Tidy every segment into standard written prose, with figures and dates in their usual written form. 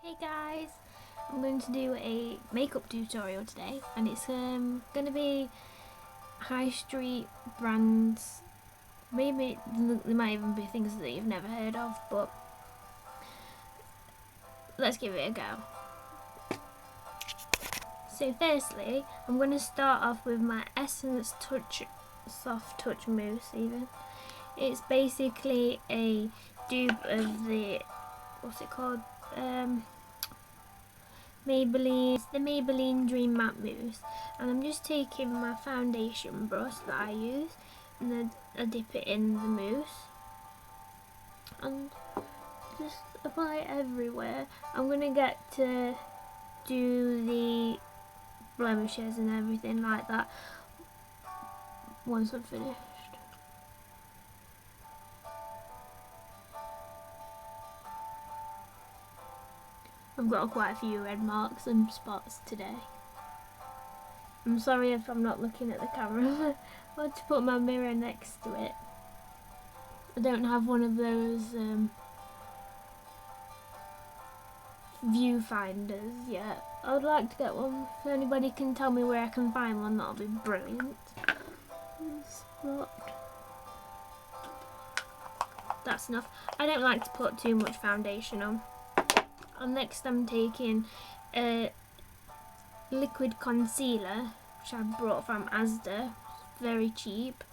Hey guys, I'm going to do a makeup tutorial today, and it's going to be Highstreet brands. Maybe there might even be things that you've never heard of, but let's give it a go. So firstly, I'm going to start off with my Essence Soft Touch Mousse. It's basically a dupe of the, what's it called? Maybelline. It's the Maybelline Dream Matte Mousse, and I'm just taking my foundation brush that I use and then I dip it in the mousse and just apply it everywhere. I'm gonna get to do the blemishes and everything like that once I'm finished. I've got quite a few red marks and spots today. I'm sorry if I'm not looking at the camera. I had to put my mirror next to it. I don't have one of those viewfinders yet. I would like to get one. If anybody can tell me where I can find one, that'll be brilliant. That's enough. I don't like to put too much foundation on. And next I'm taking a liquid concealer, which I brought from Asda, very cheap.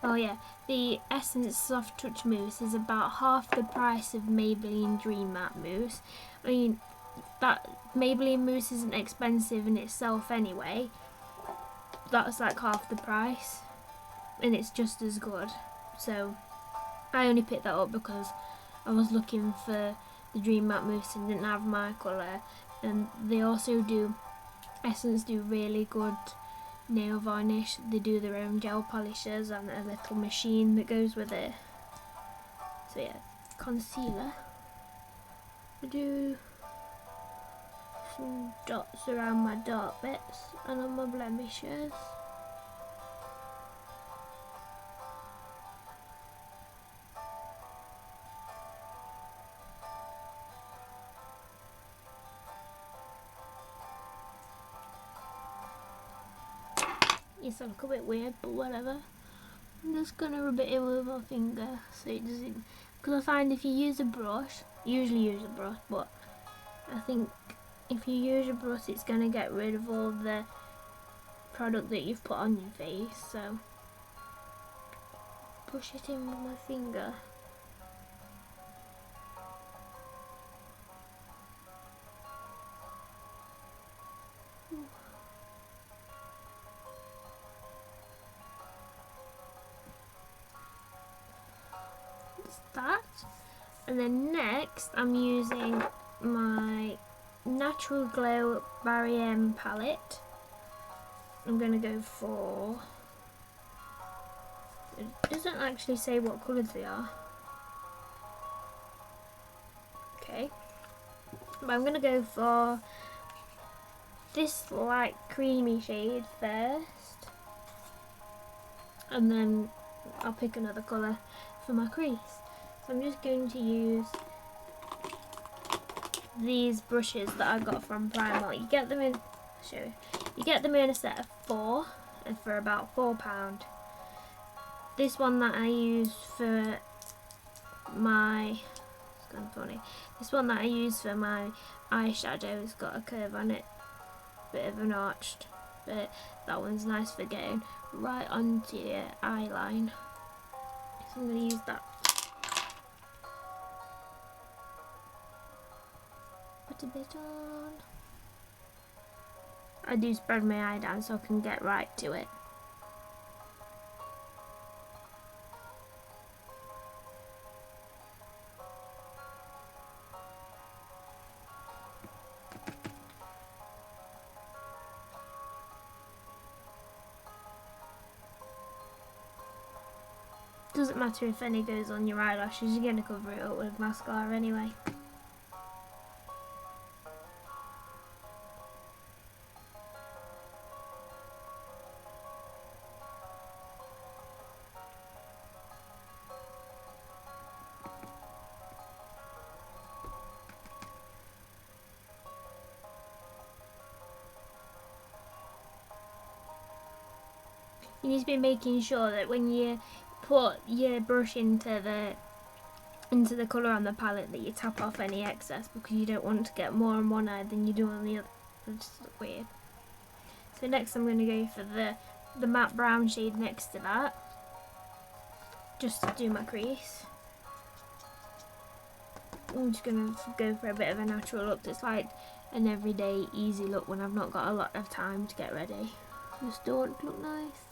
Oh yeah, the Essence Soft Touch Mousse is about half the price of Maybelline Dream Matte Mousse. I mean, that Maybelline mousse isn't expensive in itself anyway. That's like half the price, and it's just as good. So I only picked that up because I was looking for the Dream Matte Mousse and didn't have my colour. And they also do, Essence do really good nail varnish. They do their own gel polishers and a little machine that goes with it. So yeah, concealer. I do some dots around my dark bits and on my blemishes. Yes, I look a bit weird, but whatever. I'm just gonna rub it in with my finger so it doesn't, because I find if you use a brush, usually use a brush, but I think if you use a brush it's gonna get rid of all the product that you've put on your face, so push it in with my finger. That, and then next I'm using my Natural Glow Barry M palette. I'm gonna go for, it doesn't actually say what colours they are. Okay, but I'm gonna go for this light creamy shade first, and then I'll pick another colour for my crease. So I'm just going to use these brushes that I got from Primark. You get them in, I'll show you. You get them in a set of 4, and for about £4. This one that I use for my, it's kind of funny. This one that I use for my eyeshadow has got a curve on it, bit of an arched, but that one's nice for getting right onto your eye line. So I'm going to use that. Put a bit on. I do spread my eye down so I can get right to it. Doesn't matter if any goes on your eyelashes, you're going to cover it up with mascara anyway. you need to be making sure that when you put your brush into the colour on the palette, that you tap off any excess, because you don't want to get more on one eye than you do on the other. It just look weird. So next I'm going to go for the matte brown shade next to that, just to do my crease. I'm just going to go for a bit of a natural look that's like an everyday easy look when I've not got a lot of time to get ready. Just don't look nice.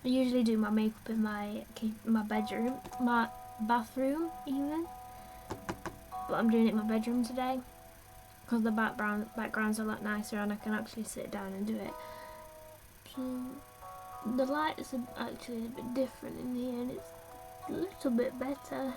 I usually do my makeup in my bedroom, my bathroom even, but I'm doing it in my bedroom today because the background's a lot nicer and I can actually sit down and do it. So the lights are actually a bit different in here and it's a little bit better.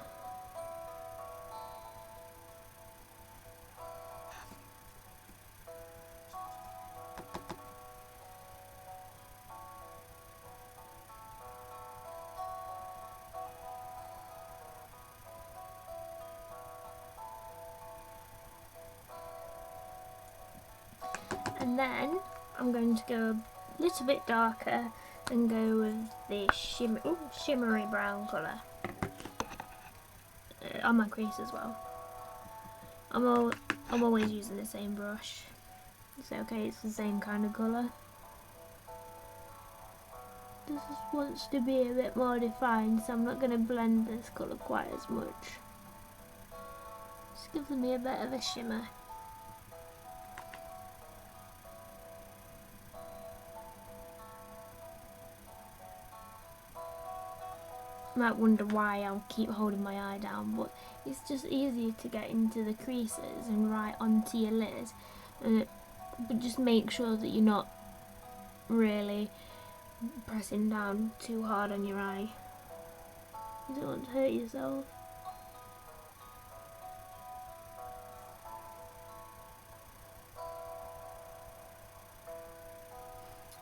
And then I'm going to go a little bit darker and go with the shimmery brown colour on my crease as well. I'm always using the same brush. It's okay, it's the same kind of colour. This just wants to be a bit more defined, so I'm not going to blend this colour quite as much. Just gives me a bit of a shimmer. You might wonder why I'll keep holding my eye down, but it's just easier to get into the creases and right onto your lid. But just make sure that you're not really pressing down too hard on your eye. You don't want to hurt yourself.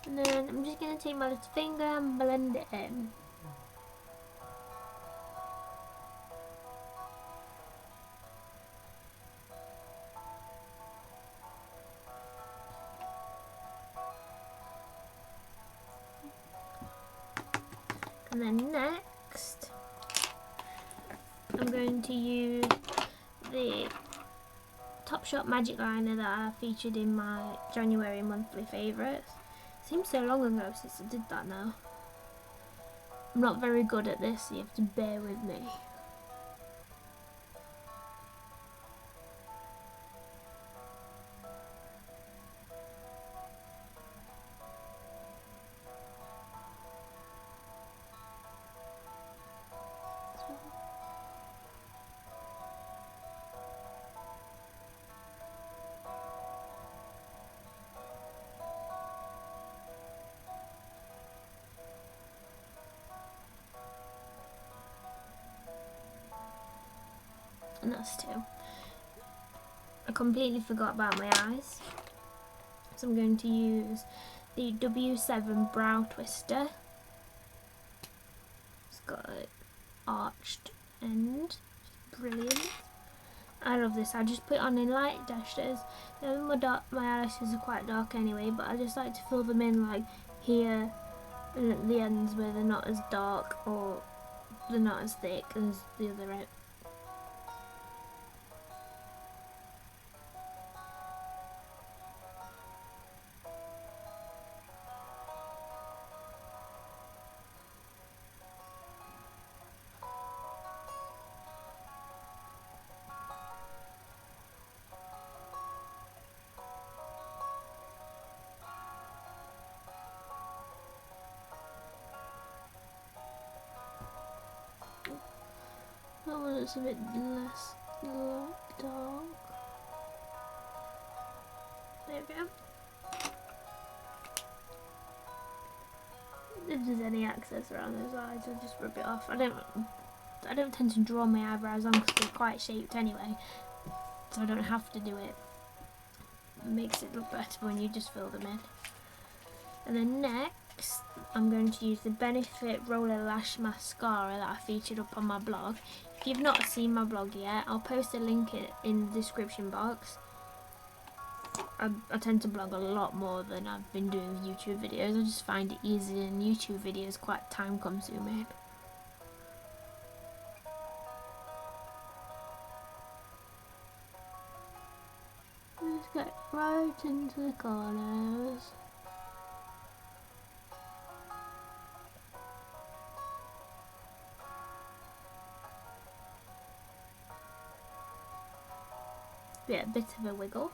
And then I'm just going to take my little finger and blend it in. And then next, I'm going to use the Topshop Magic Liner that I featured in my January monthly favourites. Seems so long ago since I did that now. I'm not very good at this, so you have to bear with me. And that's two. I completely forgot about my eyes, so I'm going to use the W7 Brow Twister. It's got an arched end, brilliant. I love this. I just put it on in light dashes. My eyelashes are quite dark anyway, but I just like to fill them in like here and at the ends where they're not as dark or they're not as thick as the other end. That one is a bit less dark. There we go. If there's any excess around those eyes, I'll just rub it off. I don't I don't tend to draw my eyebrows on because they're quite shaped anyway, so I don't have to do it. It makes it look better when you just fill them in. And then next, I'm going to use the Benefit Roller Lash Mascara that I featured up on my blog. If you've not seen my blog yet, I'll post a link in the description box. I tend to blog a lot more than I've been doing YouTube videos. I just find it easy, and YouTube videos quite time consuming. Just get right into the corners. Yeah, a bit of a wiggle.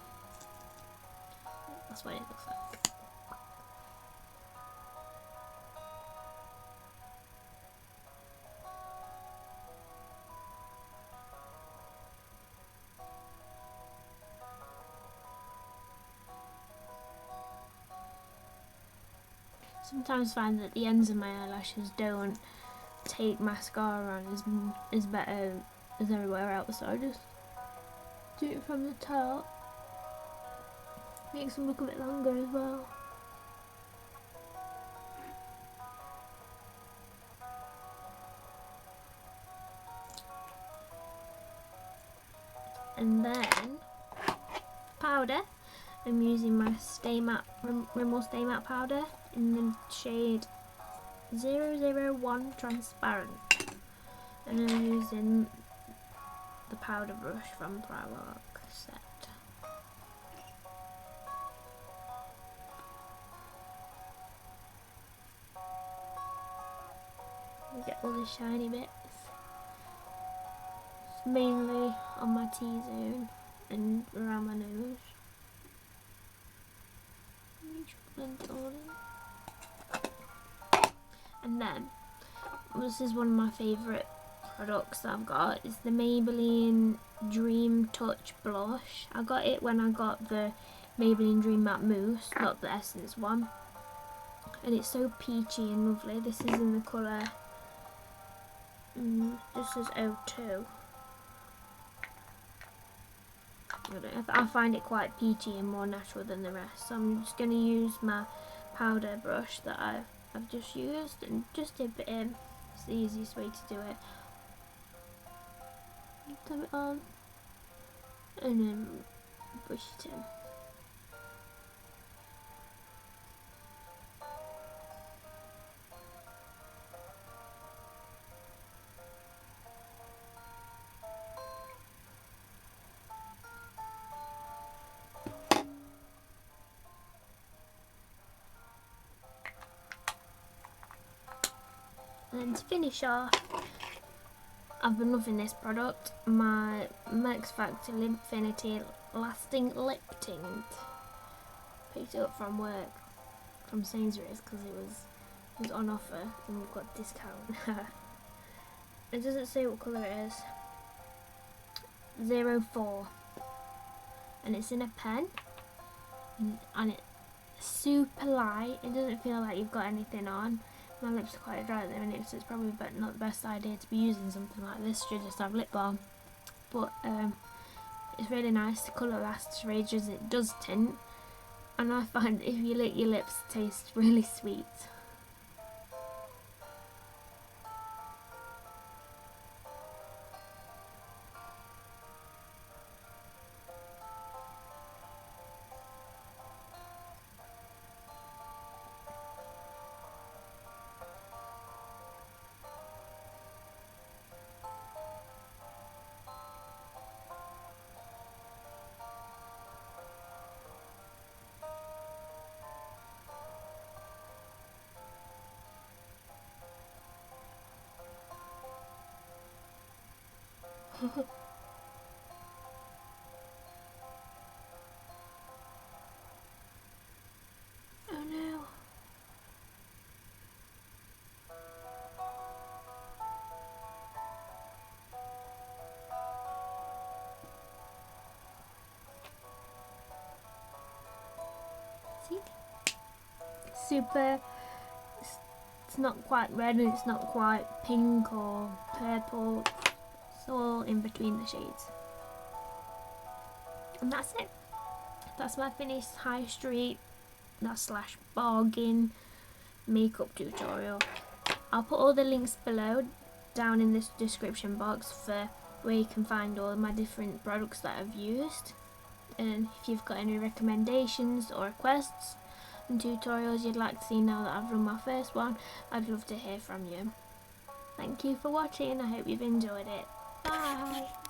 That's what it looks like. Sometimes find that the ends of my eyelashes don't take mascara on as better as everywhere else, so I just do it from the top. Makes them look a bit longer as well. And then powder. I'm using my Stay Matte Rimmel Stay Matte powder in the shade 001 Transparent. And I'm using the powder brush from Primark set. Get all the shiny bits. It's mainly on my T-zone and around my nose. Blend it all in. And then, this is one of my favourite products that I've got. It's the Maybelline Dream Touch Blush. I got it when I got the Maybelline Dream Matte Mousse, not the Essence one. And it's so peachy and lovely. This is in the colour, this is 02. I find it quite peachy and more natural than the rest, so I'm just going to use my powder brush that I've just used and just dip it in. It's the easiest way to do it. Dab it on and then brush it in. And then to finish off, I've been loving this product, my Max Factor Lipfinity Lasting Lip Tint. Picked it up from work, from Sainsbury's, because it was on offer and we've got discount. It doesn't say what colour it is. 04. And it's in a pen. And it's super light. It doesn't feel like you've got anything on. My lips are quite dry at the minute, so it's probably not the best idea to be using something like this. Should just have lip balm. But it's really nice. The colour lasts for ages. It does tint, and I find that if you lick your lips, it tastes really sweet. Oh no. See? Super It's not quite red and it's not quite pink or purple. It's all in between the shades. And that's it. That's my finished high street slash bargain makeup tutorial. I'll put all the links below down in this description box for where you can find all of my different products that I've used. And if you've got any recommendations or requests and tutorials you'd like to see now that I've run my first one, I'd love to hear from you. Thank you for watching. I hope you've enjoyed it. Bye!